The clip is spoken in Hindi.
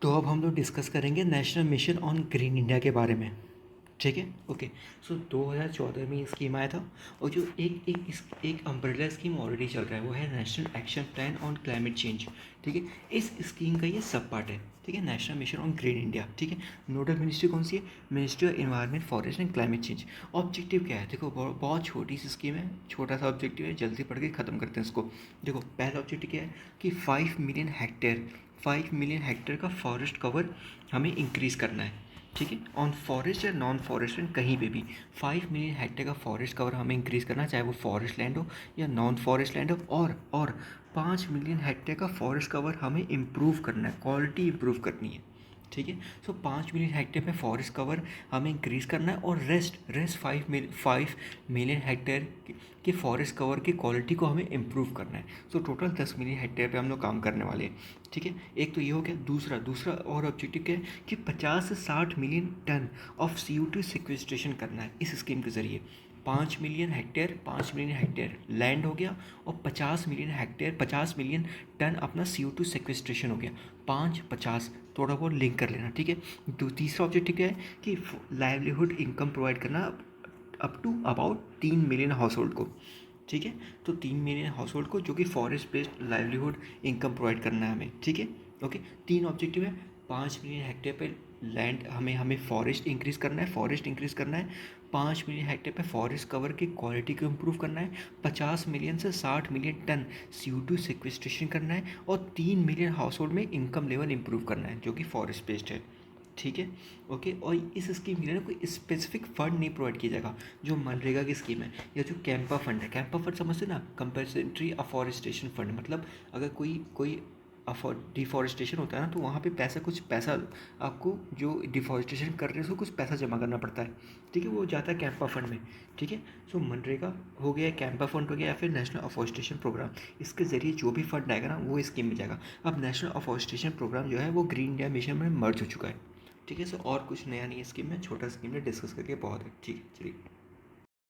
तो अब हम लोग डिस्कस करेंगे national mission on green India के बारे में। ठीक है, ओके। सो 2014 में ये स्कीम आया था। और जो एक अम्ब्रेला स्कीम ऑलरेडी चल रहा है वो है national action plan on climate change. ठीक है, इस स्कीम का ये सब पार्ट है। ठीक है, national mission on green India. ठीक है, नोडल मिनिस्ट्री कौन सी है? Ministry of environment, forest and climate change. Objective क्या है? देखो, बहुत छोटी सी स्कीम है, छोटा सा ऑब्जेक्टिव है, जल्दी पढ़ के ख़त्म करते हैं इसको। देखो, पहला ऑब्जेक्टिव क्या है कि 5 मिलियन हेक्टेयर का फॉरेस्ट कवर हमें इंक्रीज़ करना है। ठीक है, ऑन फॉरेस्ट या नॉन फॉरेस्ट लैंड कहीं पे भी 5 मिलियन हेक्टेयर का फॉरेस्ट कवर हमें इंक्रीज़ करना है, चाहे वो फॉरेस्ट लैंड हो या नॉन फॉरेस्ट लैंड हो। और 5 मिलियन हेक्टेयर का फॉरेस्ट कवर हमें इम्प्रूव करना है, क्वालिटी इम्प्रूव करनी है। ठीक है, सो 5 मिलियन हेक्टेयर पे फॉरेस्ट कवर हमें इंक्रीज़ करना है, और रेस्ट 5 मिलियन हेक्टेयर के फॉरेस्ट कवर की क्वालिटी को हमें इम्प्रूव करना है। सो टोटल 10 मिलियन हेक्टेयर पे हम लोग काम करने वाले हैं। ठीक है, एक तो ये हो गया। दूसरा और ऑब्जेक्टिव क्या है कि 50 से 60 million ton of CO2 sequestration करना है इस स्कीम के ज़रिए। 5 मिलियन हेक्टेयर लैंड हो गया, और 50 मिलियन टन अपना CO2 सिक्वेस्ट्रेशन हो गया। 5-50 थोड़ा बहुत लिंक कर लेना। ठीक है, तो तीसरा ऑब्जेक्टिव क्या है कि लाइवलीहुड इनकम प्रोवाइड करना up to about 3 million household को। ठीक है, तो 3 मिलियन हाउस होल्ड को जो कि forest based livelihood income provide करना है हमें। ठीक है, ओके। 3 ऑब्जेक्टिव है। 5 मिलियन हेक्टेयर पे लैंड हमें फॉरेस्ट इंक्रीज़ करना है। 5 मिलियन हेक्टेयर पे फॉरेस्ट कवर की क्वालिटी को इम्प्रूव करना है। 50 मिलियन से 60 मिलियन टन CO2 सिक्वेस्ट्रेशन करना है, और 3 मिलियन हाउस होल्ड में इनकम लेवल इम्प्रूव करना है जो कि फॉरेस्ट बेस्ड है। ठीक है, ओके। और इस स्कीम के लिए ना कोई स्पेसिफिक फंड नहीं प्रोवाइड किया जाएगा। जो मनरेगा की स्कीम है या जो कैंपा फंड है, कैंपा फंड समझते ना, कंपनसेटरी अफॉरेस्टेशन फंड। मतलब अगर कोई डिफॉरेस्टेशन होता है ना, तो वहाँ पे कुछ पैसा आपको जो डिफॉरेस्टेशन कर रहे हैं उसको कुछ पैसा जमा करना पड़ता है। ठीक है, वो जाता है कैंपा फंड में। ठीक है, सो मनरेगा हो गया, कैंपा फंड हो गया, या फिर नेशनल अफॉरेस्टेशन प्रोग्राम। इसके ज़रिए जो भी फंड आएगा ना वो स्कीम में जाएगा। अब नेशनल अफॉरेस्टेशन प्रोग्राम जो है वो ग्रीन इंडिया मिशन में मर्ज हो चुका है। ठीक है, सो और कुछ नया नहीं है स्कीम में, छोटा स्कीम में डिस्कस करके बहुत है। ठीक है, चलिए।